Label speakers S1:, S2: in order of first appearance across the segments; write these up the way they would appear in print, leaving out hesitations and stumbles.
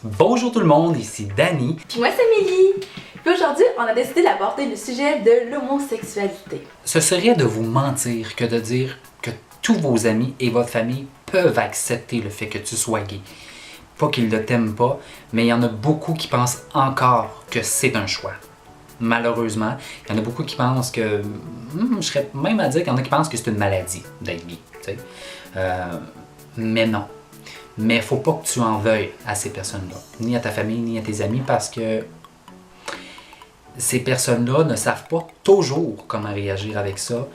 S1: Bonjour tout le monde, ici Dani.
S2: Puis moi c'est Mélie. Puis aujourd'hui, on a décidé d'aborder le sujet de l'homosexualité.
S1: Ce serait de vous mentir que de dire que tous vos amis et votre famille peuvent accepter le fait que tu sois gay. Pas qu'ils ne t'aiment pas, mais il y en a beaucoup qui pensent encore que c'est un choix. Malheureusement, il y en a beaucoup qui pensent que... je serais même à dire qu'il y en a qui pensent que c'est une maladie d'être gay. Tu sais. Mais non. Mais il ne faut pas que tu en veuilles à ces personnes-là, ni à ta famille, ni à tes amis, parce que ces personnes-là ne savent pas toujours comment réagir avec ça.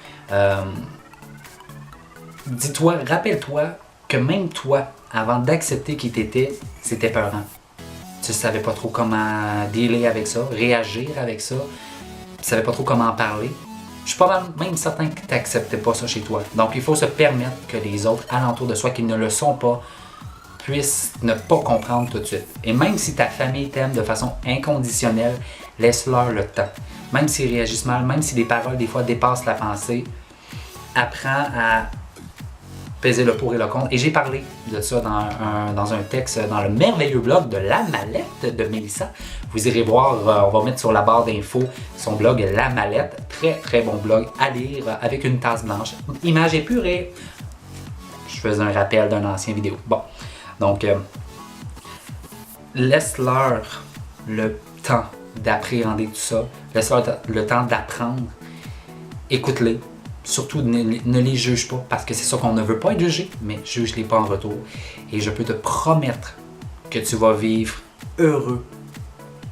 S1: Dis-toi, rappelle-toi que même toi, avant d'accepter qui t'étais, c'était peurant. Tu ne savais pas trop comment dealer avec ça, réagir avec ça. Tu ne savais pas trop comment en parler. Je suis pas même certain que tu n'acceptais pas ça chez toi. Donc, il faut se permettre que les autres alentour de soi qui ne le sont pas puissent ne pas comprendre tout de suite. Et même si ta famille t'aime de façon inconditionnelle, laisse-leur le temps. Même s'ils réagissent mal, même si les paroles des fois dépassent la pensée, apprends à peser le pour et le contre. Et j'ai parlé de ça dans un texte dans le merveilleux blog de La Mallette de Mélissa. Vous irez voir, on va mettre sur la barre d'infos son blog La Mallette. Très très bon blog à lire avec une tasse blanche. Image épurée. Je faisais un rappel d'un ancien vidéo. Bon. Donc, laisse-leur le temps d'appréhender tout ça. Laisse-leur le temps d'apprendre. Écoute-les. Surtout, ne les juge pas, parce que c'est ça qu'on ne veut pas être jugé, mais juge-les pas en retour. Et je peux te promettre que tu vas vivre heureux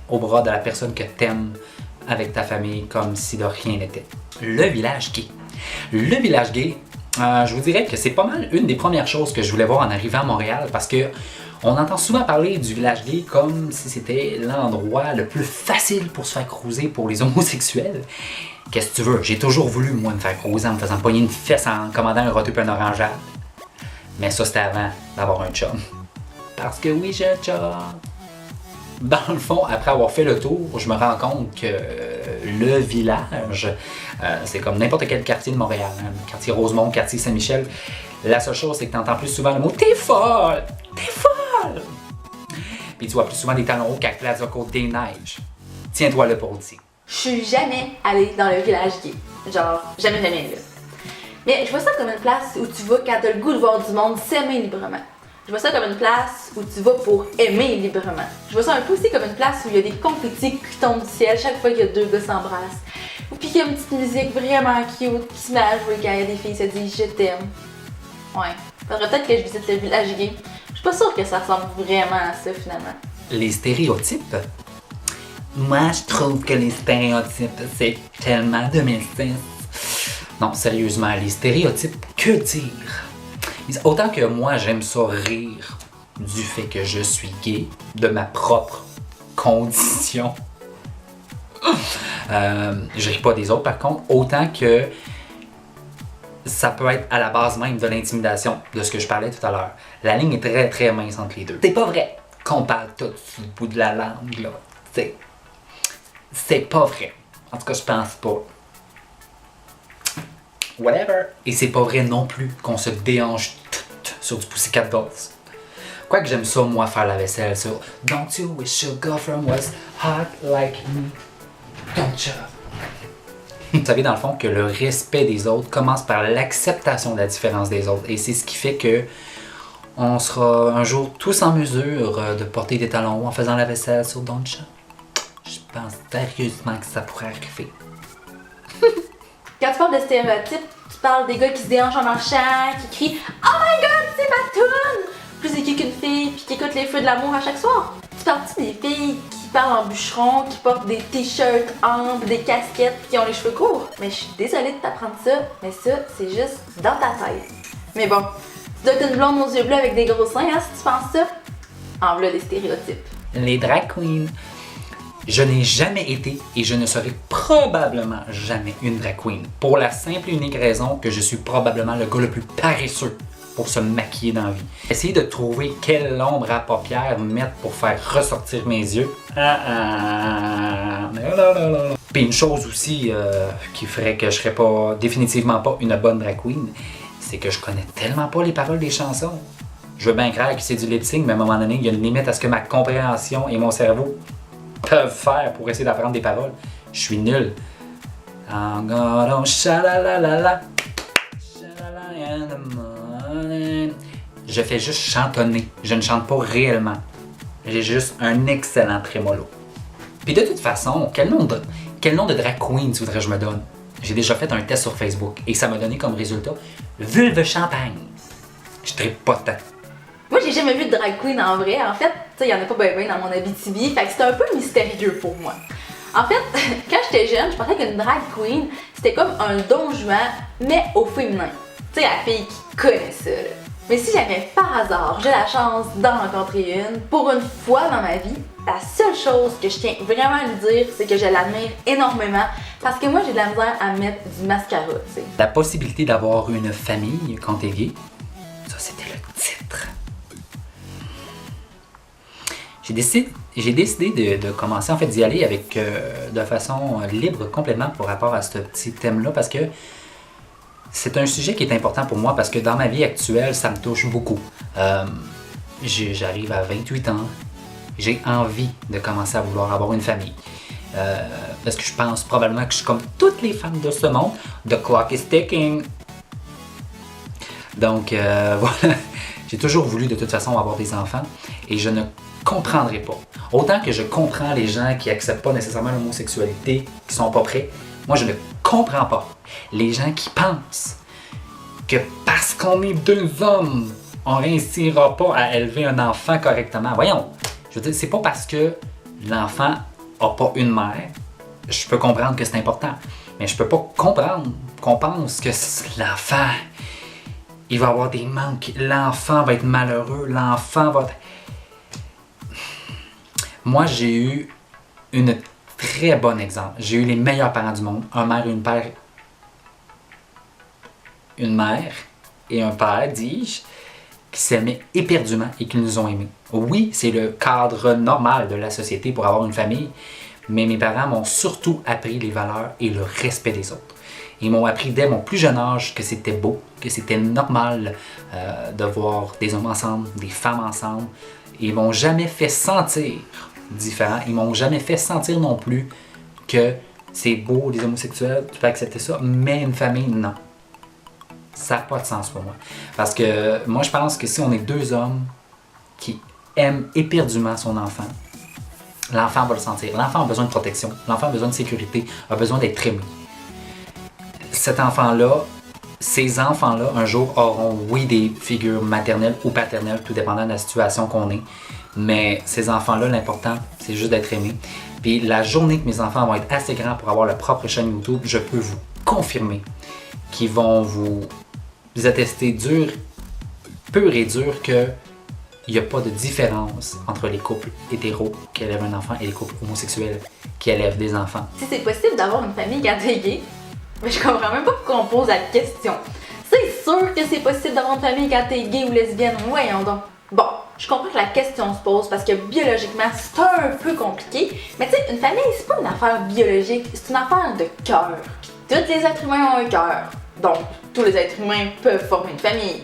S1: au bras de la personne que t'aimes avec ta famille, comme si de rien n'était. Le village gay. Le village gay, je vous dirais que c'est pas mal une des premières choses que je voulais voir en arrivant à Montréal, parce que on entend souvent parler du village gay comme si c'était l'endroit le plus facile pour se faire cruiser pour les homosexuels. Qu'est-ce que tu veux? J'ai toujours voulu, moi, me faire cruiser en me faisant pogner une fesse en commandant un roteux et un orangeade. Mais ça, c'était avant d'avoir un chum. Parce que oui, j'ai un chum. Dans le fond, après avoir fait le tour, je me rends compte que le village, c'est comme n'importe quel quartier de Montréal. Hein? Quartier Rosemont, quartier Saint-Michel. La seule chose, c'est que tu entends plus souvent le mot « T'es folle! T'es folle! » Puis tu vois plus souvent des talons hauts qu'à Plaza Côte-des-Neiges. Tiens-toi là pour dire.
S2: Je suis jamais allée dans le village gay. Genre, jamais là. Mais je vois ça comme une place où tu vas quand t'as le goût de voir du monde s'aimer librement. Je vois ça comme une place où tu vas pour aimer librement. Je vois ça un peu aussi comme une place où il y a des confettis qui tombent du ciel chaque fois qu'il y a deux gars s'embrassent. Ou puis qu'il y a une petite musique vraiment cute qui se met à jouer quand il y a des filles qui se disent « je t'aime ». Ouais, faudrait peut-être que je visite le village gay. Je suis pas sûre que ça ressemble vraiment à ça finalement.
S1: Les stéréotypes? Moi, je trouve que les stéréotypes, c'est tellement 2006. Non, sérieusement, les stéréotypes, que dire? Autant que moi, j'aime ça rire du fait que je suis gay, de ma propre condition. Je ris pas des autres, par contre, autant que ça peut être à la base même de l'intimidation, de ce que je parlais tout à l'heure. La ligne est très, très mince entre les deux. C'est pas vrai qu'on parle tout sur le bout de la langue, là. C'est pas vrai. En tout cas, je pense pas. Whatever. Et c'est pas vrai non plus qu'on se déhanche sur du Pussycat Dolls. Quoique j'aime ça, moi, faire la vaisselle sur Don't you wish your girlfriend was hot like me? Don't you? Vous savez, dans le fond, que le respect des autres commence par l'acceptation de la différence des autres. Et c'est ce qui fait que on sera un jour tous en mesure de porter des talons hauts en faisant la vaisselle sur Don't you? Je pense sérieusement que ça pourrait arriver.
S2: Quand tu parles de stéréotypes, tu parles des gars qui se déhanchent en marchant, qui crient « Oh my god, c'est ma toune! » Plus écrit qu'une fille, puis qui écoute les feux de l'amour à chaque soir. Tu parles-tu des filles qui parlent en bûcheron, qui portent des t-shirts amples, des casquettes, qui ont les cheveux courts? Mais je suis désolée de t'apprendre ça, mais ça, c'est juste dans ta tête. Mais bon, tu dois être une blonde aux yeux bleus avec des gros seins, hein, si tu penses ça. En voilà des stéréotypes.
S1: Les drag queens. Je n'ai jamais été et je ne serai probablement jamais une drag queen. Pour la simple et unique raison que je suis probablement le gars le plus paresseux pour se maquiller dans la vie. Essayer de trouver quelle ombre à paupières mettre pour faire ressortir mes yeux. Puis une chose aussi qui ferait que je serais pas définitivement pas une bonne drag queen, c'est que je connais tellement pas les paroles des chansons. Je veux bien croire que c'est du lip-sync, mais à un moment donné, il y a une limite à ce que ma compréhension et mon cerveau peuvent faire pour essayer d'apprendre des paroles. Je suis nul. I'm gonna shalalalala, shalala in the morning. Je fais juste chantonner. Je ne chante pas réellement. J'ai juste un excellent trémolo. Puis de toute façon, quel nom de drag queen voudrais je me donne? J'ai déjà fait un test sur Facebook et ça m'a donné comme résultat Vulve Champagne. Je trippe pas tant.
S2: Moi, j'ai jamais vu de drag queen en vrai. En fait, il y en a pas bien dans mon Abitibi. Fait que c'était un peu mystérieux pour moi. En fait, quand j'étais jeune, je pensais qu'une drag queen, c'était comme un Don Juan, mais au féminin. Tu sais, la fille qui connaît ça, là. Mais si jamais par hasard j'ai la chance d'en rencontrer une, pour une fois dans ma vie, la seule chose que je tiens vraiment à lui dire, c'est que je l'admire énormément parce que moi j'ai de la misère à mettre du mascara, tu sais.
S1: La possibilité d'avoir une famille quand t'es gay, ça c'était le titre. J'ai décidé de commencer en fait d'y aller avec de façon libre complètement pour rapport à ce petit thème-là parce que c'est un sujet qui est important pour moi parce que dans ma vie actuelle, ça me touche beaucoup. J'arrive à 28 ans, j'ai envie de commencer à vouloir avoir une famille. Parce que je pense probablement que je suis comme toutes les femmes de ce monde, the clock is ticking. Donc voilà, j'ai toujours voulu de toute façon avoir des enfants et je ne comprendrai pas. Autant que je comprends les gens qui acceptent pas nécessairement l'homosexualité, qui sont pas prêts, moi je ne comprends pas les gens qui pensent que parce qu'on est deux hommes, on réussira pas à élever un enfant correctement. Voyons, je veux dire, c'est pas parce que l'enfant a pas une mère, je peux comprendre que c'est important, mais je peux pas comprendre qu'on pense que l'enfant, il va avoir des manques, l'enfant va être malheureux, l'enfant va être... Moi, j'ai eu une très bon exemple. J'ai eu les meilleurs parents du monde, un mère et une père. Une mère et un père, dis-je, qui s'aimaient éperdument et qui nous ont aimés. Oui, c'est le cadre normal de la société pour avoir une famille, mais mes parents m'ont surtout appris les valeurs et le respect des autres. Ils m'ont appris dès mon plus jeune âge que c'était beau, que c'était normal de voir des hommes ensemble, des femmes ensemble. Ils m'ont jamais fait sentir différent. Ils m'ont jamais fait sentir non plus que c'est beau, les homosexuels, tu peux accepter ça, mais une famille, non. Ça n'a pas de sens pour moi. Parce que moi, je pense que si on est deux hommes qui aiment éperdument son enfant, l'enfant va le sentir. L'enfant a besoin de protection, l'enfant a besoin de sécurité, a besoin d'être aimé. Cet enfant-là, ces enfants-là, un jour, auront, oui, des figures maternelles ou paternelles, tout dépendant de la situation qu'on est. Mais ces enfants-là, l'important, c'est juste d'être aimé. Puis la journée que mes enfants vont être assez grands pour avoir leur propre chaîne YouTube, je peux vous confirmer qu'ils vont vous attester pur et dur qu'il n'y a pas de différence entre les couples hétéros qui élèvent un enfant et les couples homosexuels qui élèvent des enfants.
S2: Si c'est possible d'avoir une famille quand t'es gay, mais je comprends même pas pourquoi on pose la question. C'est sûr que c'est possible d'avoir une famille quand t'es gay ou lesbienne, voyons donc. Bon, je comprends que la question se pose parce que biologiquement, c'est un peu compliqué. Mais tu sais, une famille, c'est pas une affaire biologique, c'est une affaire de cœur. Tous les êtres humains ont un cœur. Donc, tous les êtres humains peuvent former une famille.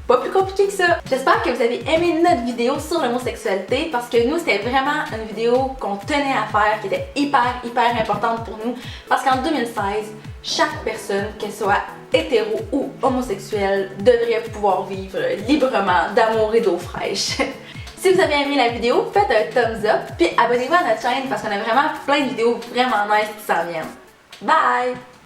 S2: Pas plus compliqué que ça. J'espère que vous avez aimé notre vidéo sur l'homosexualité parce que nous, c'était vraiment une vidéo qu'on tenait à faire, qui était hyper importante pour nous. Parce qu'en 2016, chaque personne, qu'elle soit hétéro ou homosexuelle, devrait pouvoir vivre librement d'amour et d'eau fraîche. Si vous avez aimé la vidéo, faites un thumbs up, puis abonnez-vous à notre chaîne parce qu'on a vraiment plein de vidéos vraiment nice qui s'en viennent. Bye!